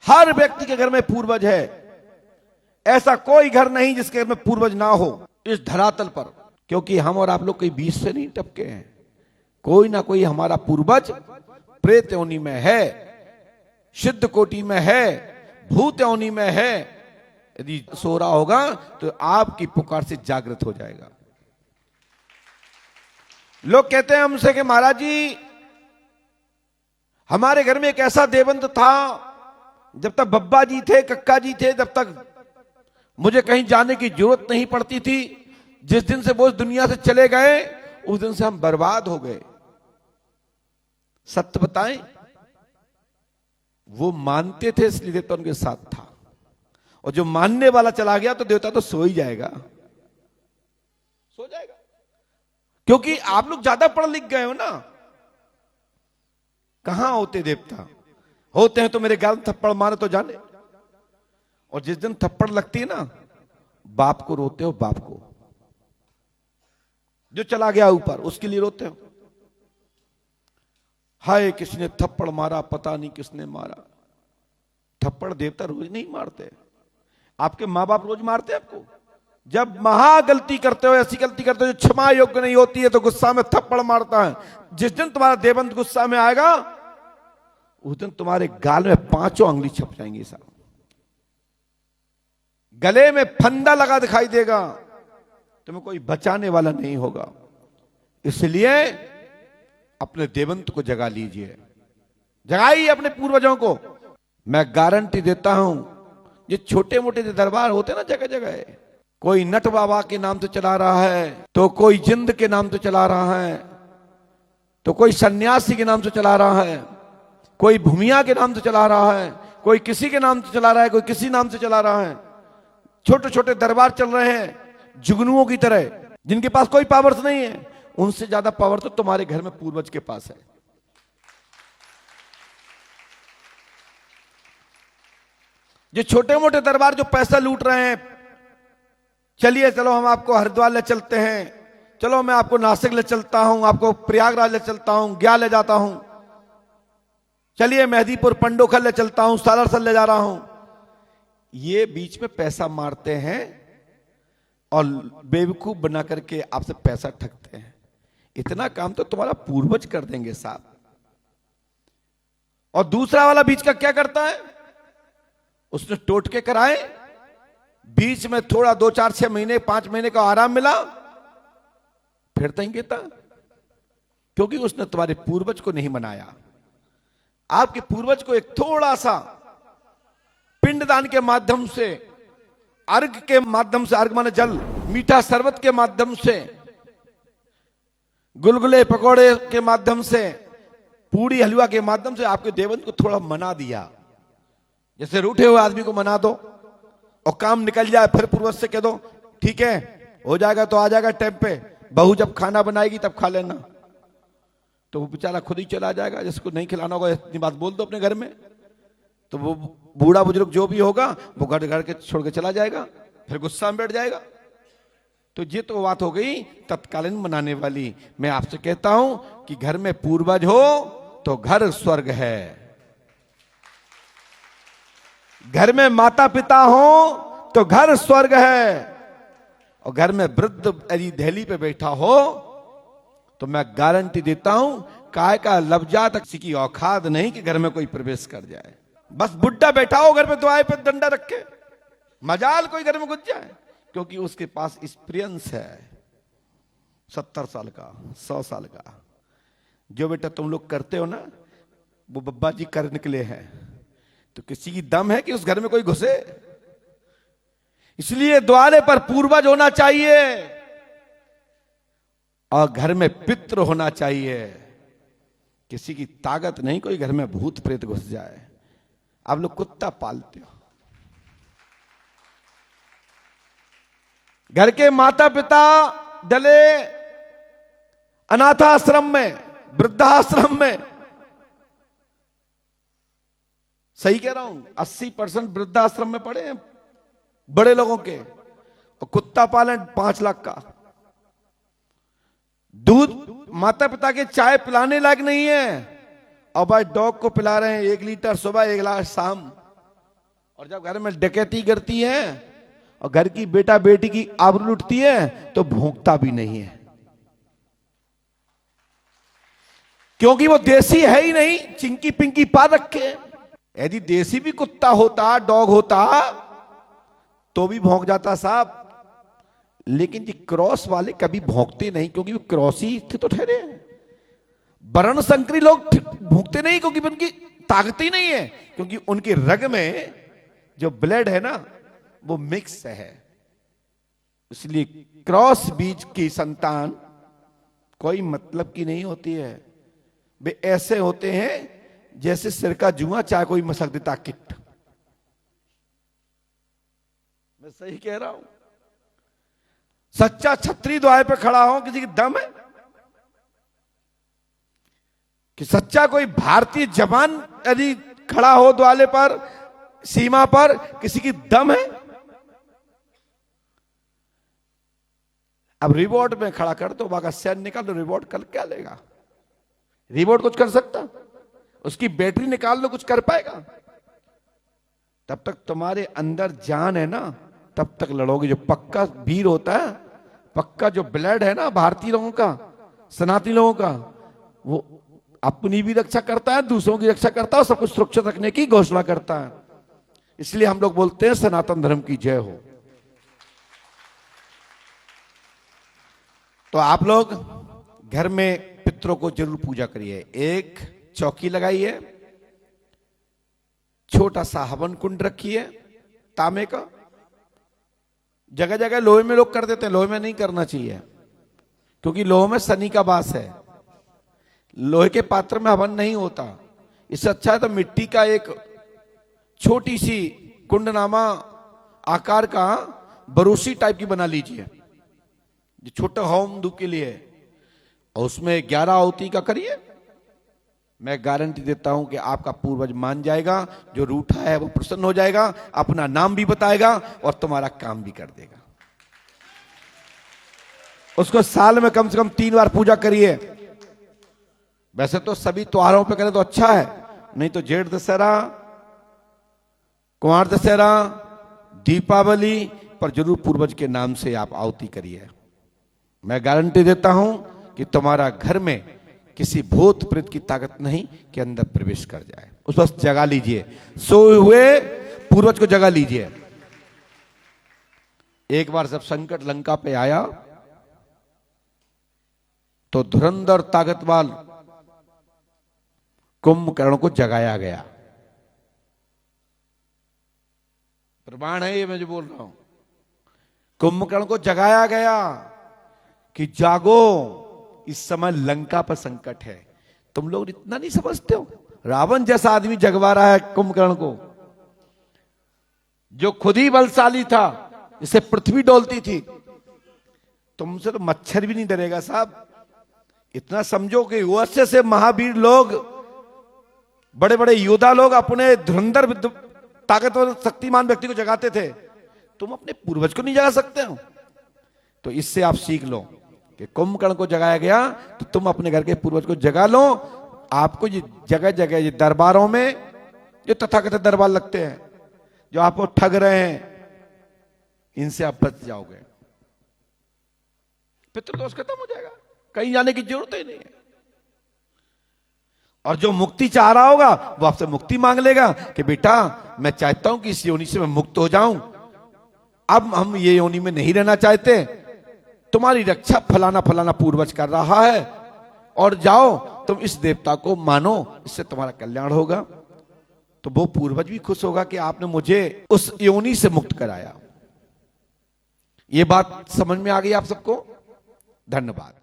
हर व्यक्ति के घर में पूर्वज है। ऐसा कोई घर नहीं जिसके घर में पूर्वज ना हो इस धरातल पर, क्योंकि हम और आप लोग कहीं बीच से नहीं टपके हैं। कोई ना कोई हमारा पूर्वज प्रेत योनि में है, सिद्ध कोटि में है, भूत योनि में है। यदि सो रहा होगा तो आपकी पुकार से जागृत हो जाएगा। लोग कहते हैं हमसे कि महाराज जी, हमारे घर में एक ऐसा देवंत था, जब तक बब्बा जी थे, कक्का जी थे, तब तक मुझे कहीं जाने की जरूरत नहीं पड़ती थी। जिस दिन से वो इस दुनिया से चले गए, उस दिन से हम बर्बाद हो गए। सत्य बताएं, वो मानते थे इसलिए देवता उनके साथ था, और जो मानने वाला चला गया तो देवता तो सो ही जाएगा, सो जाएगा। क्योंकि आप लोग ज्यादा पढ़ लिख गए हो ना। कहां होते देवता? होते हैं तो मेरे गाल थप्पड़ मारे तो जाने। और जिस दिन थप्पड़ लगती है ना, बाप को रोते हो, बाप को जो चला गया ऊपर, उसके लिए रोते हो। हाय किसने थप्पड़ मारा, पता नहीं किसने मारा। थप्पड़ देवता रोज नहीं मारते, आपके मां बाप रोज मारते आपको। जब महा गलती करते हो, ऐसी गलती करते हो जो क्षमा योग्य नहीं होती है, तो गुस्सा में थप्पड़ मारता है। जिस दिन तुम्हारा देवंत गुस्सा में आएगा, उस दिन तुम्हारे गाल में 5 अंगुली छप जाएंगी साहब, गले में फंदा लगा दिखाई देगा, तुम्हें कोई बचाने वाला नहीं होगा। इसलिए अपने देवंत को जगा लीजिए, जगाइए अपने पूर्वजों को। मैं गारंटी देता हूं, ये छोटे मोटे दरबार होते ना जगह जगह, कोई नट बाबा के नाम से चला रहा है, तो कोई जिंद के नाम से चला रहा है, तो कोई सन्यासी के नाम से चला रहा है, कोई भूमिया के नाम से चला रहा है, कोई किसी के नाम से चला रहा है, कोई किसी नाम से चला रहा है। छोटे छोटे दरबार चल रहे हैं जुगनुओं की तरह, जिनके पास कोई पावर्स नहीं है। उनसे ज्यादा पावर तो तुम्हारे घर में पूर्वज के पास है। जो छोटे मोटे दरबार जो पैसा लूट रहे हैं, चलिए चलो हम आपको हरिद्वार ले चलते हैं, चलो मैं आपको नासिक ले चलता हूं, आपको प्रयागराज ले चलता हूं, गया ले जाता हूं, चलिए मेहदीपुर पंडोखल ले चलता हूं, सालासर ले जा रहा हूं। ये बीच में पैसा मारते हैं और बेवकूफ बना करके आपसे पैसा ठगते हैं। इतना काम तो तुम्हारा पूर्वज कर देंगे साहब। और दूसरा वाला बीच का क्या करता है? उसने टोटके कराए, बीच में थोड़ा 2 4 6 महीने 5 महीने का आराम मिला, फिर नहीं कहता, क्योंकि उसने तुम्हारे पूर्वज को नहीं मनाया। आपके पूर्वज को एक थोड़ा सा पिंडदान के माध्यम से, अर्घ के माध्यम से, अर्घ माने जल, मीठा शरबत के माध्यम से, गुलगुले पकौड़े के माध्यम से, पूरी हलवा के माध्यम से आपके देवंत को थोड़ा मना दिया। जैसे रूठे हुए आदमी को मना दो और काम निकल जाए, फिर पूर्वज से कह दो ठीक है हो जाएगा तो आ जाएगा टाइम पे, बहू जब खाना बनाएगी तब खा लेना, तो वो बेचारा खुद ही चला जाएगा। जिसको नहीं खिलाना होगा इतनी बात बोल दो अपने घर में, तो वो बूढ़ा बुजुर्ग जो भी होगा वो घर घर के छोड़ के चला जाएगा, फिर गुस्सा में बैठ जाएगा। तो ये तो बात हो गई तत्कालीन मनाने वाली। मैं आपसे कहता हूं कि घर में पूर्वज हो तो घर स्वर्ग है, घर में माता पिता हो तो घर स्वर्ग है, और घर में वृद्ध यदि दहली पे बैठा हो तो मैं गारंटी देता हूं काय का लफ्जा तक किसी की औकात नहीं कि घर में कोई प्रवेश कर जाए। बस बुड्ढा बैठा हो घर पे दुआए पे डंडा रखे, मजाल कोई घर में घुस जाए, क्योंकि उसके पास एक्सपीरियंस है 70 साल का, 100 साल का। जो बेटा तुम लोग करते हो ना, वो बब्बा जी कर निकले हैं, तो किसी की दम है कि उस घर में कोई घुसे? इसलिए द्वारे पर पूर्वज होना चाहिए और घर में पितृ होना चाहिए। किसी की ताकत नहीं कोई घर में भूत प्रेत घुस जाए। आप लोग कुत्ता पालते हो, घर के माता पिता डले अनाथाश्रम में, वृद्धाश्रम में, सही कह रहा हूं, 80% वृद्धाश्रम में पड़े हैं बड़े लोगों के, और कुत्ता पालें 5 लाख का। दूध माता पिता के चाय पिलाने लायक नहीं है, और भाई डॉग को पिला रहे हैं 1 लीटर सुबह 1 लीटर शाम। और जब घर में डकैती करती है और घर की बेटा बेटी की आबरू लुटती है तो भौंकता भी नहीं है, क्योंकि वो देसी है ही नहीं, चिंकी पिंकी पाल रखे। यदि देसी भी कुत्ता होता, डॉग होता, तो भी भौंक जाता साहब। लेकिन ये क्रॉस वाले कभी भौंकते नहीं, क्योंकि वो क्रॉसी थे तो ठहरे हैं। वर्ण संकरी लोग भौंकते नहीं, क्योंकि उनकी ताकत ही नहीं है, क्योंकि उनके रग में जो ब्लड है ना वो मिक्स है। इसलिए क्रॉस बीज की संतान कोई मतलब की नहीं होती है। वे ऐसे होते हैं जैसे सिर का जुआ चाहे कोई मसक देता किट। मैं सही कह रहा हूं? सच्चा छतरी द्वार पे खड़ा हो, किसी की दम है कि सच्चा कोई भारतीय जवान यदि खड़ा हो द्वाले पर, सीमा पर, किसी की दम है? अब रिवॉर्ड में खड़ा कर दो, वहां का सैन निकाल दो, रिवॉर्ड कल क्या लेगा? रिवॉर्ड कुछ कर सकता? उसकी बैटरी निकाल लो, कुछ कर पाएगा? तब तक तुम्हारे अंदर जान है ना, तब तक लड़ोगे। जो पक्का वीर होता है, पक्का जो ब्लड है ना भारतीय लोगों का, सनातनी लोगों का, वो अपनी भी रक्षा करता है, दूसरों की रक्षा करता है, सब कुछ सुरक्षित रखने की घोषणा करता है। इसलिए हम लोग बोलते हैं सनातन धर्म की जय हो। तो आप लोग घर में पितरों को जरूर पूजा करिए। एक चौकी लगाइए, छोटा सा हवन कुंड रखिए तांबे का। जगह जगह लोहे में लोग कर देते हैं, लोहे में नहीं करना चाहिए, क्योंकि लोहे में शनि का वास है। लोहे के पात्र में हवन नहीं होता। इससे अच्छा है तो मिट्टी का एक छोटी सी कुंडनामा आकार का बरूसी टाइप की बना लीजिए, जो छोटा होम धूप के लिए, और उसमें 11 आहुति का करिए। मैं गारंटी देता हूं कि आपका पूर्वज मान जाएगा, जो रूठा है वो प्रसन्न हो जाएगा, अपना नाम भी बताएगा और तुम्हारा काम भी कर देगा। उसको साल में कम से कम 3 बार पूजा करिए। वैसे तो सभी त्योहारों पे करें तो अच्छा है, नहीं तो जेठ दशहरा, कुंवार दशहरा, दीपावली पर जरूर पूर्वज के नाम से आप आहुति करिए। मैं गारंटी देता हूं कि तुम्हारा घर में किसी भूत प्रेत की ताकत नहीं कि अंदर प्रवेश कर जाए। उस वक्त जगा लीजिए, सोए हुए पूर्वज को जगा लीजिए। एक बार जब संकट लंका पे आया तो धुरंधर ताकतवान कुंभकर्ण को जगाया गया। प्रमाण है ये मैं जो बोल रहा हूं। कुंभकर्ण को जगाया गया कि जागो, इस समय लंका पर संकट है। तुम लोग इतना नहीं समझते हो? रावण जैसा आदमी जगवा रहा है कुंभकर्ण को, जो खुद ही बलशाली था, जिसे पृथ्वी डोलती थी। तुमसे तो मच्छर भी नहीं डरेगा साहब। इतना समझो कि वैसे से महावीर लोग, बड़े बड़े योद्धा लोग अपने धुरंधर ताकतवर शक्तिमान व्यक्ति को जगाते थे, तुम अपने पूर्वज को नहीं जगा सकते हो? तो इससे आप सीख लो कि कुंभकर्ण को जगाया गया तो तुम अपने घर के पूर्वज को जगा लो। आपको ये जगह जगह ये दरबारों में जो तथाकथित दरबार लगते हैं, जो आपको ठग रहे हैं, इनसे आप बच जाओगे। पितृदोष खत्म हो जाएगा, कहीं जाने की जरूरत ही नहीं है। और जो मुक्ति चाह रहा होगा वो आपसे मुक्ति मांग लेगा कि बेटा मैं चाहता हूं कि इस योनि से मैं मुक्त हो जाऊं, अब हम ये योनि में नहीं रहना चाहते, तुम्हारी रक्षा फलाना फलाना पूर्वज कर रहा है, और जाओ तुम इस देवता को मानो, इससे तुम्हारा कल्याण होगा। तो वो पूर्वज भी खुश होगा कि आपने मुझे उस योनि से मुक्त कराया। ये बात समझ में आ गई आप सबको? धन्यवाद।